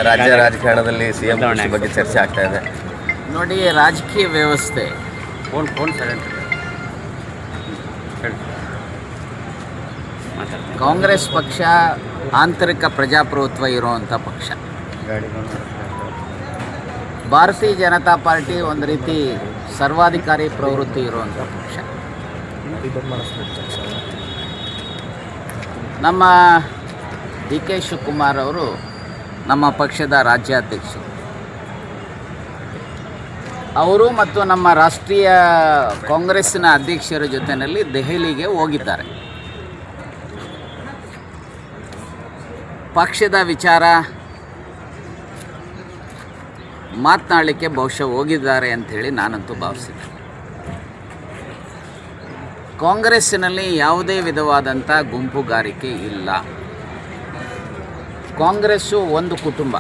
ರಾಜ್ಯ ರಾಜಕಾರಣದಲ್ಲಿ ಸಿಎಂ ಕೃಷಿ ಬಗ್ಗೆ ಚರ್ಚೆ ಆಗ್ತಾ ಇದೆ. ನೋಡಿ, ರಾಜಕೀಯ ವ್ಯವಸ್ಥೆ ಕಾಂಗ್ರೆಸ್ ಪಕ್ಷ ಆಂತರಿಕ ಪ್ರಜಾಪ್ರಭುತ್ವ ಇರುವಂಥ ಪಕ್ಷ. ಭಾರತೀಯ ಜನತಾ ಪಾರ್ಟಿ ಒಂದು ರೀತಿ ಸರ್ವಾಧಿಕಾರಿ ಪ್ರವೃತ್ತಿ ಇರುವಂಥ ಪಕ್ಷ. ನಮ್ಮ ಡಿ ಕೆ ಶಿವಕುಮಾರ್ ಅವರು ನಮ್ಮ ಪಕ್ಷದ ರಾಜ್ಯಾಧ್ಯಕ್ಷರು. ಅವರು ಮತ್ತು ನಮ್ಮ ರಾಷ್ಟ್ರೀಯ ಕಾಂಗ್ರೆಸ್ಸಿನ ಅಧ್ಯಕ್ಷರ ಜೊತೆಯಲ್ಲಿ ದೆಹಲಿಗೆ ಹೋಗಿದ್ದಾರೆ. ಪಕ್ಷದ ವಿಚಾರ ಮಾತನಾಡಲಿಕ್ಕೆ ಬಹುಶಃ ಹೋಗಿದ್ದಾರೆ ಅಂಥೇಳಿ ನಾನಂತೂ ಭಾವಿಸಿದ್ದೆ. ಕಾಂಗ್ರೆಸ್ಸಿನಲ್ಲಿ ಯಾವುದೇ ವಿಧವಾದಂಥ ಗುಂಪುಗಾರಿಕೆ ಇಲ್ಲ. ಕಾಂಗ್ರೆಸ್ಸು ಒಂದು ಕುಟುಂಬ.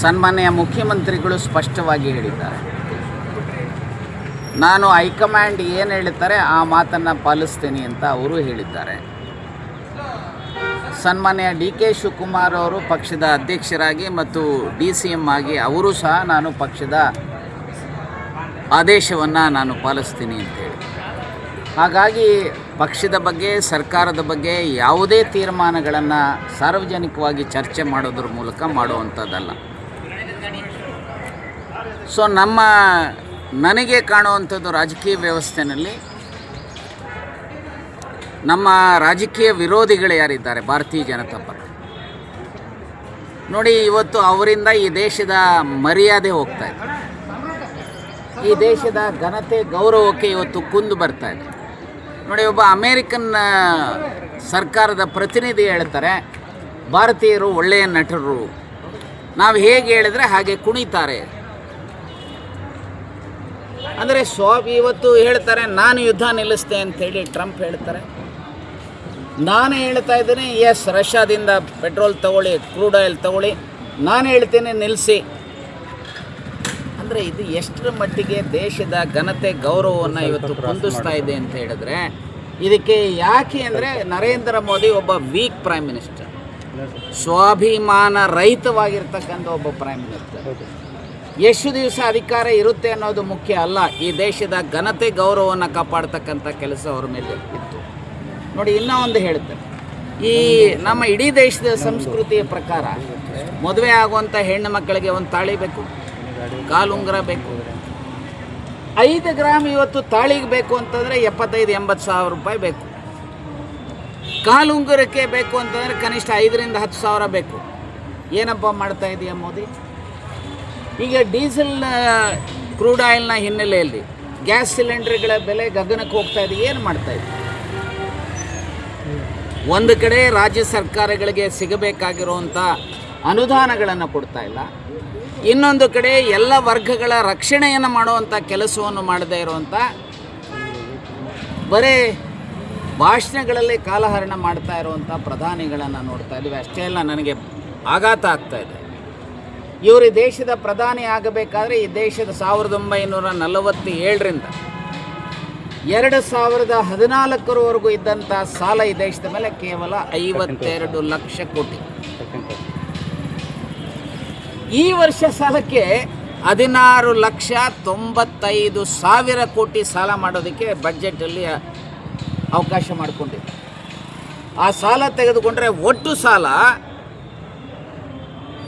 ಸನ್ಮಾನ್ಯ ಮುಖ್ಯಮಂತ್ರಿಗಳು ಸ್ಪಷ್ಟವಾಗಿ ಹೇಳಿದ್ದಾರೆ, ನಾನು ಹೈಕಮಾಂಡ್ ಏನು ಹೇಳ್ತಾರೆ ಆ ಮಾತನ್ನು ಪಾಲಿಸ್ತೀನಿ ಅಂತ ಅವರು ಹೇಳಿದ್ದಾರೆ. ಸನ್ಮಾನ್ಯ ಡಿ ಕೆ ಶಿವಕುಮಾರ್ ಅವರು ಪಕ್ಷದ ಅಧ್ಯಕ್ಷರಾಗಿ ಮತ್ತು DCM ಆಗಿ ಅವರು ಸಹ ನಾನು ಪಕ್ಷದ ಆದೇಶವನ್ನು ನಾನು ಪಾಲಿಸ್ತೀನಿ ಅಂತೇಳಿ. ಹಾಗಾಗಿ ಪಕ್ಷದ ಬಗ್ಗೆ, ಸರ್ಕಾರದ ಬಗ್ಗೆ ಯಾವುದೇ ತೀರ್ಮಾನಗಳನ್ನು ಸಾರ್ವಜನಿಕವಾಗಿ ಚರ್ಚೆ ಮಾಡೋದ್ರ ಮೂಲಕ ಮಾಡುವಂಥದ್ದಲ್ಲ. ಸೊ ನನಗೆ ಕಾಣುವಂಥದ್ದು ರಾಜಕೀಯ ವ್ಯವಸ್ಥೆಯಲ್ಲಿ ನಮ್ಮ ರಾಜಕೀಯ ವಿರೋಧಿಗಳು ಯಾರಿದ್ದಾರೆ, ಭಾರತೀಯ ಜನತಾ ಪಾರ್ಟಿ ನೋಡಿ, ಇವತ್ತು ಅವರಿಂದ ಈ ದೇಶದ ಮರ್ಯಾದೆ ಹೋಗ್ತಾ ಇದೆ. ಈ ದೇಶದ ಘನತೆ, ಗೌರವಕ್ಕೆ ಇವತ್ತು ಕುಂದು ಬರ್ತಾ ಇದೆ. ನೋಡಿ, ಒಬ್ಬ ಅಮೇರಿಕನ್ ಸರ್ಕಾರದ ಪ್ರತಿನಿಧಿ ಹೇಳ್ತಾರೆ, ಭಾರತೀಯರು ಒಳ್ಳೆಯ ನಟರು, ನಾವು ಹೇಗೆ ಹೇಳಿದ್ರೆ ಹಾಗೆ ಕುಣಿತಾರೆ. ಅಂದರೆ ಇವತ್ತು ಹೇಳ್ತಾರೆ ನಾನು ಯುದ್ಧ ನಿಲ್ಲಿಸ್ತೆ ಅಂಥೇಳಿ ಟ್ರಂಪ್ ಹೇಳ್ತಾರೆ. ನಾನು ಹೇಳ್ತಾ ಇದ್ದೀನಿ, ಎಸ್, ರಷ್ಯಾದಿಂದ ಪೆಟ್ರೋಲ್ ತಗೊಳ್ಳಿ, ಕ್ರೂಡ್ ಆಯಿಲ್ ತಗೊಳ್ಳಿ, ನಾನು ಹೇಳ್ತೇನೆ ನಿಲ್ಲಿಸಿ. ಅಂದರೆ ಇದು ಎಷ್ಟರ ಮಟ್ಟಿಗೆ ದೇಶದ ಘನತೆ, ಗೌರವವನ್ನು ಇವತ್ತು ಕುಂದಿಸ್ತಾ ಇದೆ ಅಂತ ಹೇಳಿದ್ರೆ, ಇದಕ್ಕೆ ಯಾಕೆ ಅಂದರೆ ನರೇಂದ್ರ ಮೋದಿ ಒಬ್ಬ ವೀಕ್ ಪ್ರೈಮ್ ಮಿನಿಸ್ಟರ್, ಸ್ವಾಭಿಮಾನ ರಹಿತವಾಗಿರ್ತಕ್ಕಂಥ ಒಬ್ಬ ಪ್ರೈಮ್ ಮಿನಿಸ್ಟರ್. ಎಷ್ಟು ದಿವಸ ಅಧಿಕಾರ ಇರುತ್ತೆ ಅನ್ನೋದು ಮುಖ್ಯ ಅಲ್ಲ, ಈ ದೇಶದ ಘನತೆ, ಗೌರವವನ್ನು ಕಾಪಾಡ್ತಕ್ಕಂಥ ಕೆಲಸ ಅವ್ರ ಮೇಲೆ ಇತ್ತು. ನೋಡಿ, ಇನ್ನೂ ಒಂದು ಹೇಳ್ತಾರೆ, ಈ ನಮ್ಮ ಇಡೀ ದೇಶದ ಸಂಸ್ಕೃತಿಯ ಪ್ರಕಾರ ಮದುವೆ ಆಗುವಂಥ ಹೆಣ್ಣು ಮಕ್ಕಳಿಗೆ ಒಂದು ತಾಳಿ ಬೇಕು, ಕಾಲುಂಗುರ ಬೇಕು. 5 ಗ್ರಾಮ್ ಇವತ್ತು ತಾಳಿಗೆ ಬೇಕು ಅಂತಂದರೆ 75-80 ಸಾವಿರ ರೂಪಾಯಿ ಬೇಕು. ಕಾಲುಂಗುರಕ್ಕೆ ಬೇಕು ಅಂತಂದರೆ ಕನಿಷ್ಠ 5ರಿಂದ 10 ಸಾವಿರ ಬೇಕು. ಏನಪ್ಪ ಮಾಡ್ತಾ ಇದೆಯಾ ಮೋದಿ? ಈಗ ಡೀಸೆಲ್, ಕ್ರೂಡ್ ಆಯಿಲ್ನ ಹಿನ್ನೆಲೆಯಲ್ಲಿ ಗ್ಯಾಸ್ ಸಿಲಿಂಡರ್ಗಳ ಬೆಲೆ ಗಗನಕ್ಕೆ ಹೋಗ್ತಾ ಇದೆ. ಏನು ಮಾಡ್ತಾ ಇದೆ? ಒಂದು ಕಡೆ ರಾಜ್ಯ ಸರ್ಕಾರಗಳಿಗೆ ಸಿಗಬೇಕಾಗಿರುವಂಥ ಅನುದಾನಗಳನ್ನು ಕೊಡ್ತಾ ಇಲ್ಲ, ಇನ್ನೊಂದು ಕಡೆ ಎಲ್ಲ ವರ್ಗಗಳ ರಕ್ಷಣೆಯನ್ನು ಮಾಡುವಂಥ ಕೆಲಸವನ್ನು ಮಾಡದೇ ಇರುವಂಥ, ಬರೀ ಭಾಷಣಗಳಲ್ಲಿ ಕಾಲಹರಣ ಮಾಡ್ತಾ ಇರುವಂಥ ಪ್ರಧಾನಿಗಳನ್ನು ನೋಡ್ತಾ ಇದ್ದೀವಿ. ಅಷ್ಟೇ ಅಲ್ಲ, ನನಗೆ ಆಘಾತ ಆಗ್ತಾ ಇದೆ. ಇವರು ಈ ದೇಶದ ಪ್ರಧಾನಿ ಆಗಬೇಕಾದ್ರೆ ಈ ದೇಶದ 1947ರಿಂದ 2014ರವರೆಗೂ ಇದ್ದಂಥ ಸಾಲ ಈ ದೇಶದ ಮೇಲೆ ಕೇವಲ 52 ಲಕ್ಷ ಕೋಟಿ. ಈ ವರ್ಷ ಸಾಲಕ್ಕೆ 16,95,000 ಕೋಟಿ ಸಾಲ ಮಾಡೋದಕ್ಕೆ ಬಡ್ಜೆಟಲ್ಲಿ ಅವಕಾಶ ಮಾಡಿಕೊಂಡಿದೆ. ಆ ಸಾಲ ತೆಗೆದುಕೊಂಡ್ರೆ ಒಟ್ಟು ಸಾಲ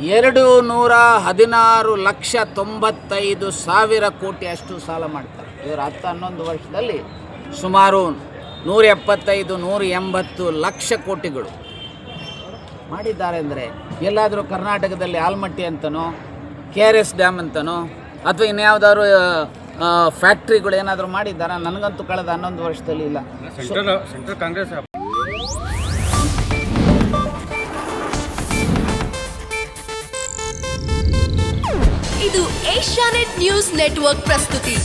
216,95,000 ಕೋಟಿ ಅಷ್ಟು ಸಾಲ ಮಾಡ್ತಾರೆ. ಇವರು 10-11 ವರ್ಷದಲ್ಲಿ ಸುಮಾರು 175-180 ಲಕ್ಷ ಕೋಟಿಗಳು ಮಾಡಿದ್ದಾರೆ. ಅಂದರೆ ಎಲ್ಲಾದರೂ ಕರ್ನಾಟಕದಲ್ಲಿ ಆಲ್ಮಟ್ಟಿ ಅಂತನೋ, KRS ಡ್ಯಾಮ್ ಅಂತನೋ, ಅಥವಾ ಇನ್ಯಾವುದಾದ್ರು ಫ್ಯಾಕ್ಟ್ರಿಗಳು ಏನಾದರೂ ಮಾಡಿದ್ದಾರಾ? ನನಗಂತೂ ಕಳೆದ 11 ವರ್ಷದಲ್ಲಿ ಇಲ್ಲ. ಸೆಂಟ್ರಲ್ ಕಾಂಗ್ರೆಸ್ ಇದು ಏಷ್ಯಾನೆಟ್ ನ್ಯೂಸ್ ನೆಟ್ವರ್ಕ್ ಪ್ರಸ್ತುತಿ.